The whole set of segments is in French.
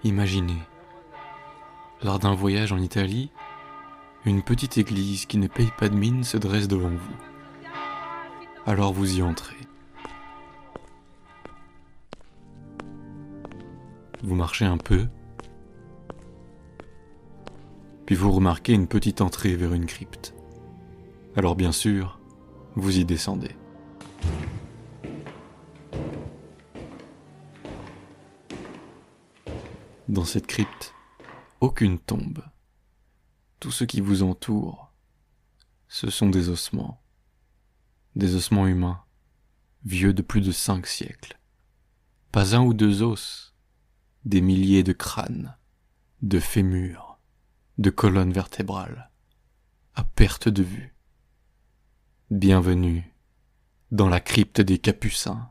Imaginez, lors d'un voyage en Italie, une petite église qui ne paye pas de mine se dresse devant vous. Alors vous y entrez. Vous marchez un peu, puis vous remarquez une petite entrée vers une crypte. Alors bien sûr, vous y descendez. Dans cette crypte, aucune tombe. Tout ce qui vous entoure, ce sont des ossements humains, vieux de plus de 5 siècles. Pas un ou deux os, des milliers de crânes, de fémurs, de colonnes vertébrales, à perte de vue. Bienvenue dans la crypte des Capucins.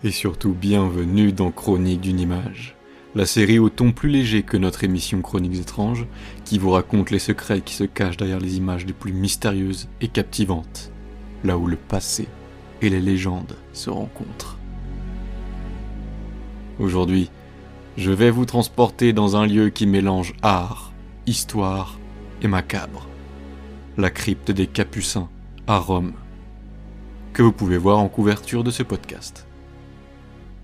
Et surtout bienvenue dans Chroniques d'une image, la série au ton plus léger que notre émission Chroniques étranges, qui vous raconte les secrets qui se cachent derrière les images les plus mystérieuses et captivantes, là où le passé et les légendes se rencontrent. Aujourd'hui, je vais vous transporter dans un lieu qui mélange art, histoire et macabre, la crypte des Capucins à Rome, que vous pouvez voir en couverture de ce podcast.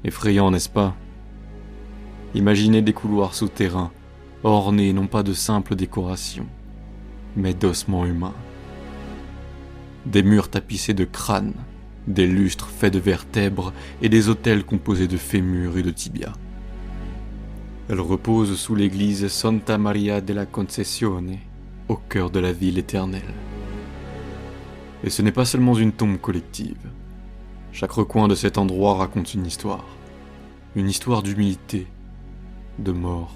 Effrayant, n'est-ce pas ? Imaginez des couloirs souterrains, ornés non pas de simples décorations, mais d'ossements humains. Des murs tapissés de crânes, des lustres faits de vertèbres et des autels composés de fémurs et de tibias. Elle repose sous l'église Santa Maria della Concessione, au cœur de la ville éternelle. Et ce n'est pas seulement une tombe collective. Chaque recoin de cet endroit raconte une histoire d'humilité, de mort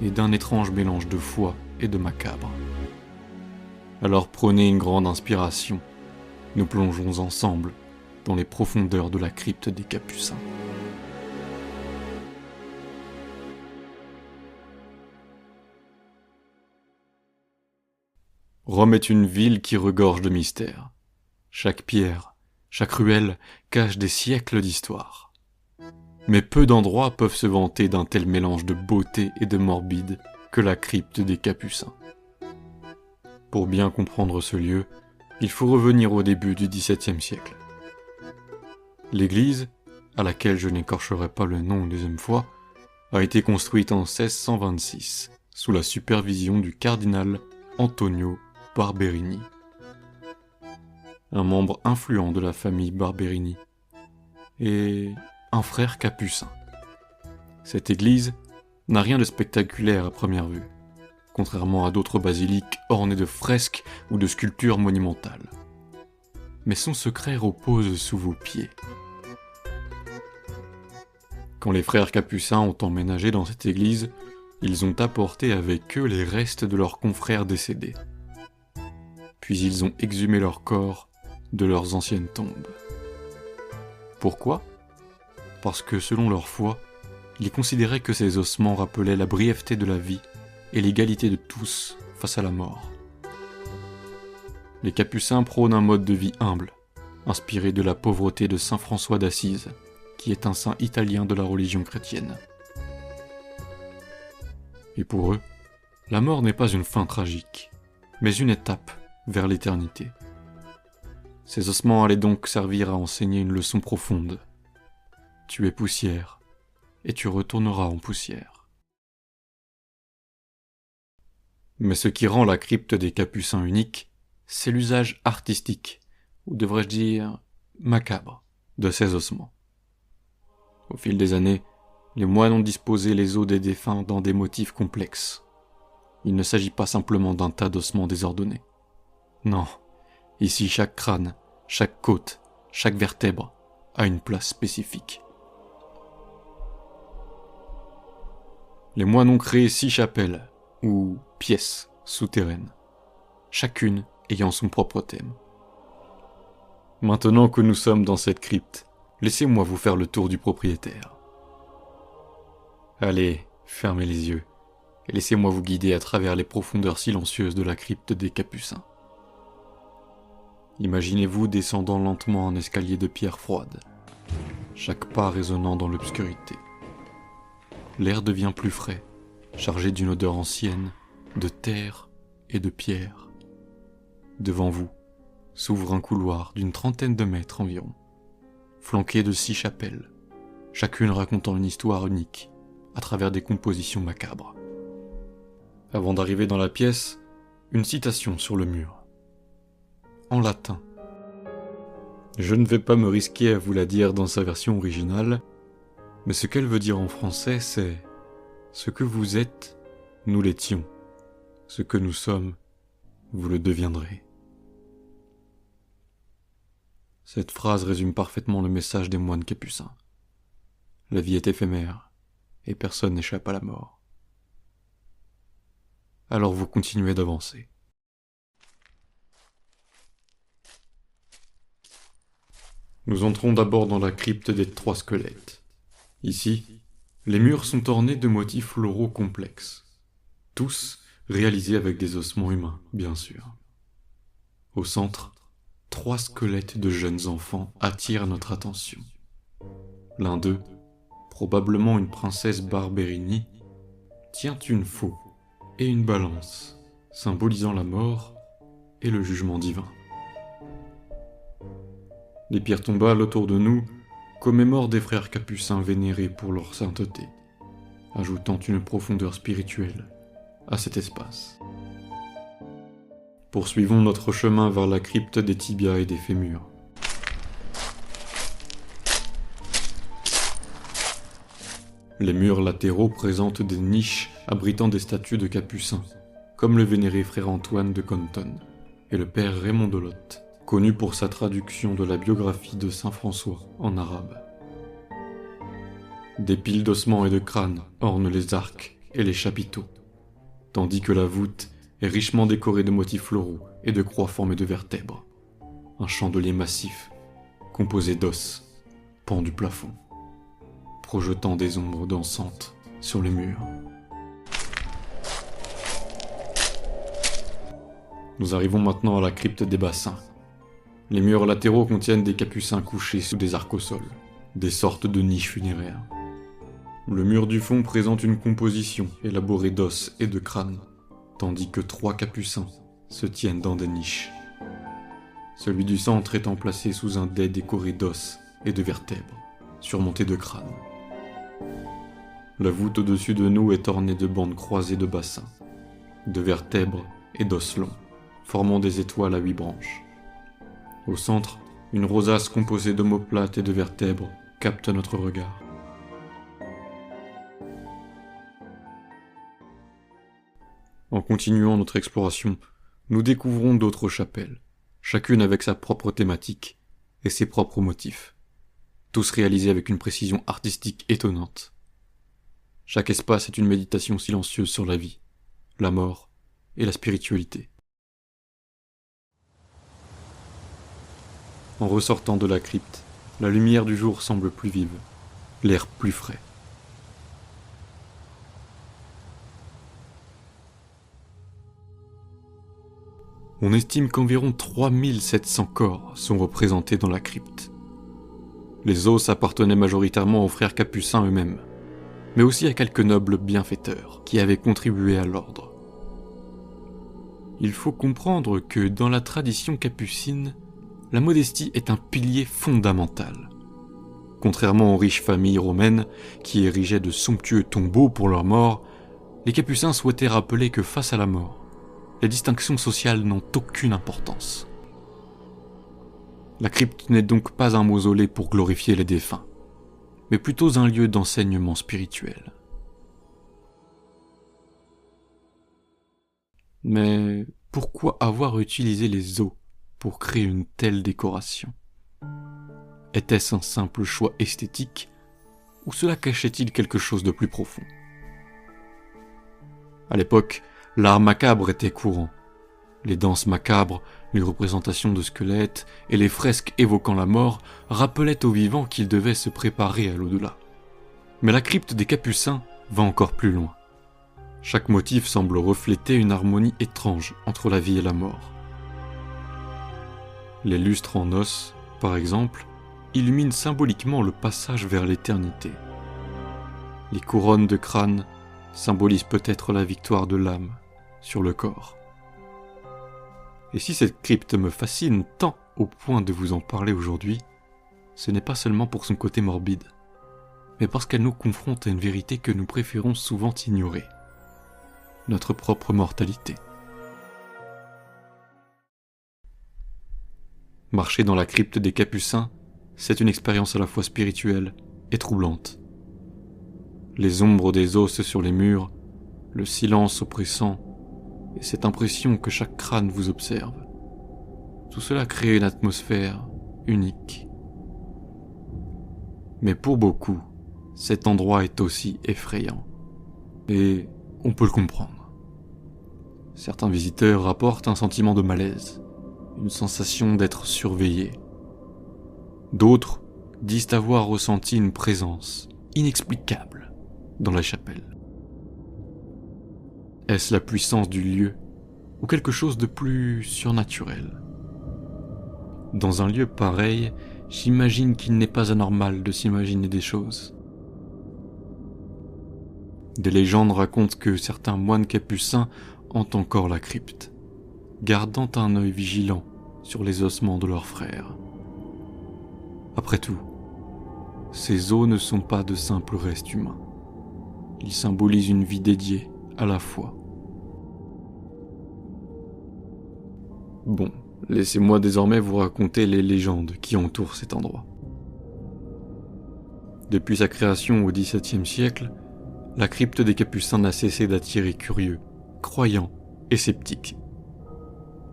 et d'un étrange mélange de foi et de macabre. Alors prenez une grande inspiration, nous plongeons ensemble dans les profondeurs de la crypte des Capucins. Rome est une ville qui regorge de mystères. Chaque pierre, chaque ruelle cache des siècles d'histoire. Mais peu d'endroits peuvent se vanter d'un tel mélange de beauté et de morbide que la crypte des Capucins. Pour bien comprendre ce lieu, il faut revenir au début du XVIIe siècle. L'église, à laquelle je n'écorcherai pas le nom une deuxième fois, a été construite en 1626, sous la supervision du cardinal Antonio Barberini, un membre influent de la famille Barberini, et un frère capucin. Cette église n'a rien de spectaculaire à première vue, contrairement à d'autres basiliques ornées de fresques ou de sculptures monumentales. Mais son secret repose sous vos pieds. Quand les frères capucins ont emménagé dans cette église, ils ont apporté avec eux les restes de leurs confrères décédés. Puis ils ont exhumé leurs corps de leurs anciennes tombes. Pourquoi ? Parce que selon leur foi, ils considéraient que ces ossements rappelaient la brièveté de la vie et l'égalité de tous face à la mort. Les Capucins prônent un mode de vie humble, inspiré de la pauvreté de saint François d'Assise, qui est un saint italien de la religion chrétienne. Et pour eux, la mort n'est pas une fin tragique, mais une étape vers l'éternité. Ces ossements allaient donc servir à enseigner une leçon profonde. Tu es poussière, et tu retourneras en poussière. Mais ce qui rend la crypte des Capucins unique, c'est l'usage artistique, ou devrais-je dire macabre, de ces ossements. Au fil des années, les moines ont disposé les os des défunts dans des motifs complexes. Il ne s'agit pas simplement d'un tas d'ossements désordonnés. Non, ici chaque crâne, chaque côte, chaque vertèbre a une place spécifique. Les moines ont créé 6 chapelles, ou pièces souterraines, chacune ayant son propre thème. Maintenant que nous sommes dans cette crypte, laissez-moi vous faire le tour du propriétaire. Allez, fermez les yeux, et laissez-moi vous guider à travers les profondeurs silencieuses de la crypte des Capucins. Imaginez-vous descendant lentement un escalier de pierre froide, chaque pas résonnant dans l'obscurité. L'air devient plus frais, chargé d'une odeur ancienne, de terre et de pierre. Devant vous s'ouvre un couloir d'une trentaine de mètres environ, flanqué de 6 chapelles, chacune racontant une histoire unique à travers des compositions macabres. Avant d'arriver dans la pièce, une citation sur le mur. En latin. Je ne vais pas me risquer à vous la dire dans sa version originale, mais ce qu'elle veut dire en français, c'est « Ce que vous êtes, nous l'étions. Ce que nous sommes, vous le deviendrez. » Cette phrase résume parfaitement le message des moines capucins. La vie est éphémère, et personne n'échappe à la mort. Alors vous continuez d'avancer. Nous entrons d'abord dans la crypte des 3 squelettes. Ici, les murs sont ornés de motifs floraux complexes, tous réalisés avec des ossements humains, bien sûr. Au centre, 3 squelettes de jeunes enfants attirent notre attention. L'un d'eux, probablement une princesse Barberini, tient une faux et une balance, symbolisant la mort et le jugement divin. Les pierres tombales autour de nous commémorent des frères capucins vénérés pour leur sainteté, ajoutant une profondeur spirituelle à cet espace. Poursuivons notre chemin vers la crypte des tibias et des fémurs. Les murs latéraux présentent des niches abritant des statues de capucins, comme le vénéré frère Antoine de Compton et le père Raymond de Lot, connu pour sa traduction de la biographie de saint François en arabe. Des piles d'ossements et de crânes ornent les arcs et les chapiteaux, tandis que la voûte est richement décorée de motifs floraux et de croix formées de vertèbres. Un chandelier massif, composé d'os, pend du plafond, projetant des ombres dansantes sur les murs. Nous arrivons maintenant à la crypte des bassins. Les murs latéraux contiennent des capucins couchés sous des arcs-au-sol, des sortes de niches funéraires. Le mur du fond présente une composition élaborée d'os et de crânes, tandis que 3 capucins se tiennent dans des niches. Celui du centre étant placé sous un dais décoré d'os et de vertèbres, surmonté de crânes. La voûte au-dessus de nous est ornée de bandes croisées de bassins, de vertèbres et d'os longs, formant des étoiles à 8 branches. Au centre, une rosace composée d'omoplates et de vertèbres capte notre regard. En continuant notre exploration, nous découvrons d'autres chapelles, chacune avec sa propre thématique et ses propres motifs, tous réalisés avec une précision artistique étonnante. Chaque espace est une méditation silencieuse sur la vie, la mort et la spiritualité. En ressortant de la crypte, la lumière du jour semble plus vive, l'air plus frais. On estime qu'environ 3700 corps sont représentés dans la crypte. Les os appartenaient majoritairement aux frères capucins eux-mêmes, mais aussi à quelques nobles bienfaiteurs qui avaient contribué à l'ordre. Il faut comprendre que dans la tradition capucine, la modestie est un pilier fondamental. Contrairement aux riches familles romaines qui érigeaient de somptueux tombeaux pour leurs morts, les capucins souhaitaient rappeler que face à la mort, les distinctions sociales n'ont aucune importance. La crypte n'est donc pas un mausolée pour glorifier les défunts, mais plutôt un lieu d'enseignement spirituel. Mais pourquoi avoir utilisé les os pour créer une telle décoration? Était-ce un simple choix esthétique, ou cela cachait-il quelque chose de plus profond? À l'époque, l'art macabre était courant. Les danses macabres, les représentations de squelettes et les fresques évoquant la mort rappelaient aux vivants qu'ils devaient se préparer à l'au-delà. Mais la crypte des Capucins va encore plus loin. Chaque motif semble refléter une harmonie étrange entre la vie et la mort. Les lustres en os, par exemple, illuminent symboliquement le passage vers l'éternité. Les couronnes de crâne symbolisent peut-être la victoire de l'âme sur le corps. Et si cette crypte me fascine tant au point de vous en parler aujourd'hui, ce n'est pas seulement pour son côté morbide, mais parce qu'elle nous confronte à une vérité que nous préférons souvent ignorer, notre propre mortalité. Marcher dans la crypte des Capucins, c'est une expérience à la fois spirituelle et troublante. Les ombres des os sur les murs, le silence oppressant, et cette impression que chaque crâne vous observe. Tout cela crée une atmosphère unique. Mais pour beaucoup, cet endroit est aussi effrayant. Et on peut le comprendre. Certains visiteurs rapportent un sentiment de malaise, une sensation d'être surveillé. D'autres disent avoir ressenti une présence inexplicable dans la chapelle. Est-ce la puissance du lieu ou quelque chose de plus surnaturel ? Dans un lieu pareil, j'imagine qu'il n'est pas anormal de s'imaginer des choses. Des légendes racontent que certains moines capucins hantent encore la crypte, gardant un œil vigilant sur les ossements de leurs frères. Après tout, ces os ne sont pas de simples restes humains. Ils symbolisent une vie dédiée à la foi. Bon, laissez-moi désormais vous raconter les légendes qui entourent cet endroit. Depuis sa création au XVIIe siècle, la crypte des Capucins n'a cessé d'attirer curieux, croyants et sceptiques.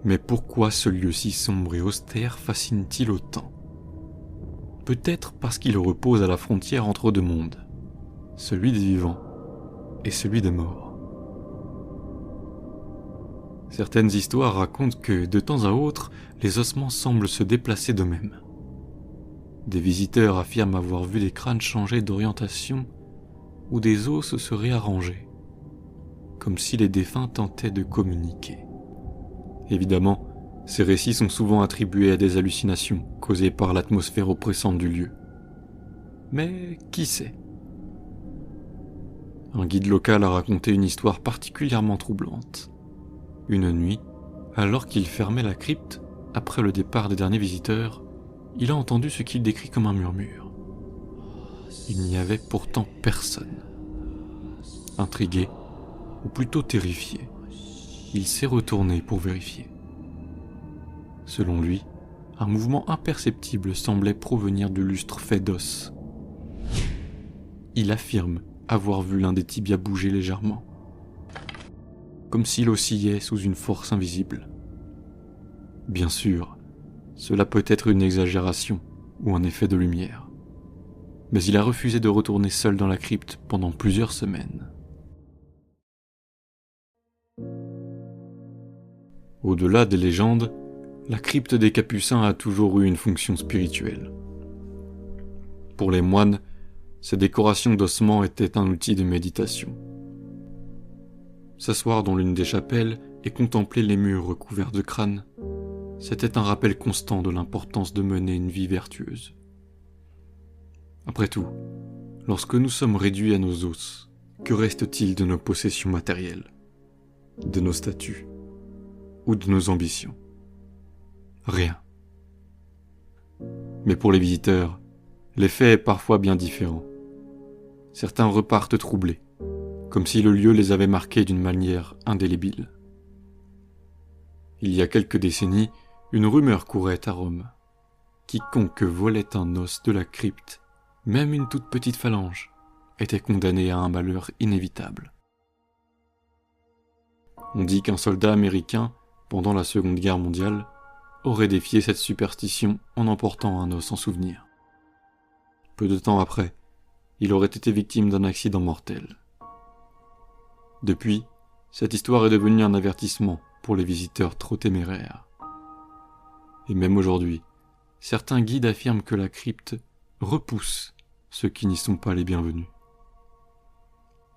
Mais pourquoi ce lieu si sombre et austère fascine-t-il autant ? Peut-être parce qu'il repose à la frontière entre deux mondes, celui des vivants et celui des morts. Certaines histoires racontent que, de temps à autre, les ossements semblent se déplacer d'eux-mêmes. Des visiteurs affirment avoir vu des crânes changer d'orientation ou des os se réarranger, comme si les défunts tentaient de communiquer. Évidemment, ces récits sont souvent attribués à des hallucinations causées par l'atmosphère oppressante du lieu. Mais qui sait ? Un guide local a raconté une histoire particulièrement troublante. Une nuit, alors qu'il fermait la crypte, après le départ des derniers visiteurs, il a entendu ce qu'il décrit comme un murmure. Il n'y avait pourtant personne. Intrigué, ou plutôt terrifié, il s'est retourné pour vérifier. Selon lui, un mouvement imperceptible semblait provenir du lustre fait d'os. Il affirme avoir vu l'un des tibias bouger légèrement, comme s'il oscillait sous une force invisible. Bien sûr, cela peut être une exagération ou un effet de lumière, mais il a refusé de retourner seul dans la crypte pendant plusieurs semaines. Au-delà des légendes, la crypte des Capucins a toujours eu une fonction spirituelle. Pour les moines, ces décorations d'ossements étaient un outil de méditation. S'asseoir dans l'une des chapelles et contempler les murs recouverts de crânes, c'était un rappel constant de l'importance de mener une vie vertueuse. Après tout, lorsque nous sommes réduits à nos os, que reste-t-il de nos possessions matérielles, de nos statuts ou de nos ambitions ? Rien. Mais pour les visiteurs, l'effet est parfois bien différent. Certains repartent troublés, comme si le lieu les avait marqués d'une manière indélébile. Il y a quelques décennies, une rumeur courait à Rome. Quiconque volait un os de la crypte, même une toute petite phalange, était condamné à un malheur inévitable. On dit qu'un soldat américain, pendant la Seconde Guerre mondiale, aurait défié cette superstition en emportant un os en souvenir. Peu de temps après, il aurait été victime d'un accident mortel. Depuis, cette histoire est devenue un avertissement pour les visiteurs trop téméraires. Et même aujourd'hui, certains guides affirment que la crypte repousse ceux qui n'y sont pas les bienvenus.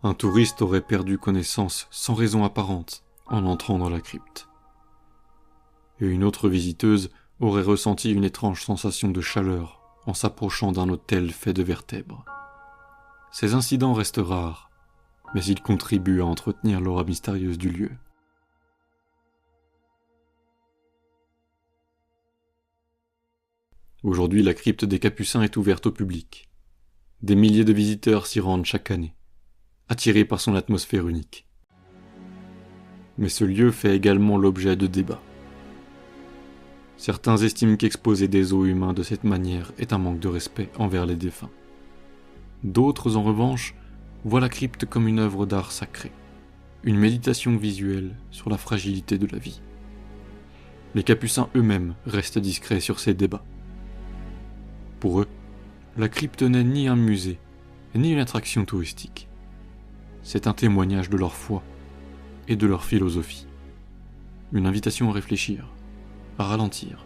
Un touriste aurait perdu connaissance sans raison apparente en entrant dans la crypte. Et une autre visiteuse aurait ressenti une étrange sensation de chaleur en s'approchant d'un autel fait de vertèbres. Ces incidents restent rares, mais ils contribuent à entretenir l'aura mystérieuse du lieu. Aujourd'hui, la crypte des Capucins est ouverte au public. Des milliers de visiteurs s'y rendent chaque année, attirés par son atmosphère unique. Mais ce lieu fait également l'objet de débats. Certains estiment qu'exposer des os humains de cette manière est un manque de respect envers les défunts. D'autres, en revanche, voient la crypte comme une œuvre d'art sacré, une méditation visuelle sur la fragilité de la vie. Les Capucins eux-mêmes restent discrets sur ces débats. Pour eux, la crypte n'est ni un musée, ni une attraction touristique. C'est un témoignage de leur foi et de leur philosophie. Une invitation à réfléchir, à ralentir,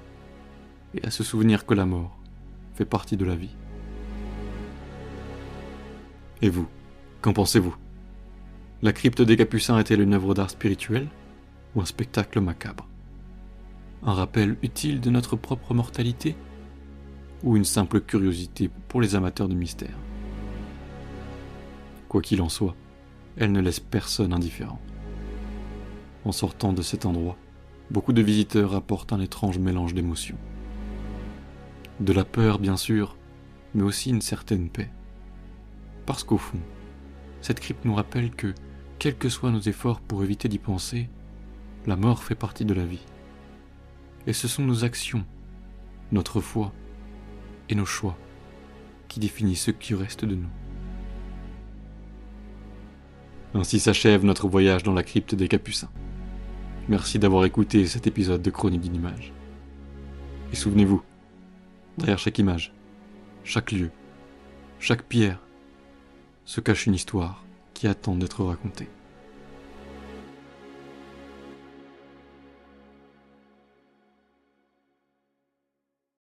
et à se souvenir que la mort fait partie de la vie. Et vous, qu'en pensez-vous? La crypte des Capucins est-elle une œuvre d'art spirituelle ou un spectacle macabre? Un rappel utile de notre propre mortalité ou une simple curiosité pour les amateurs de mystère? Quoi qu'il en soit, elle ne laisse personne indifférent. En sortant de cet endroit, beaucoup de visiteurs apportent un étrange mélange d'émotions. De la peur, bien sûr, mais aussi une certaine paix. Parce qu'au fond, cette crypte nous rappelle que, quels que soient nos efforts pour éviter d'y penser, la mort fait partie de la vie. Et ce sont nos actions, notre foi et nos choix qui définissent ce qui reste de nous. Ainsi s'achève notre voyage dans la crypte des Capucins. Merci d'avoir écouté cet épisode de Chronique d'une image. Et souvenez-vous, derrière chaque image, chaque lieu, chaque pierre, se cache une histoire qui attend d'être racontée.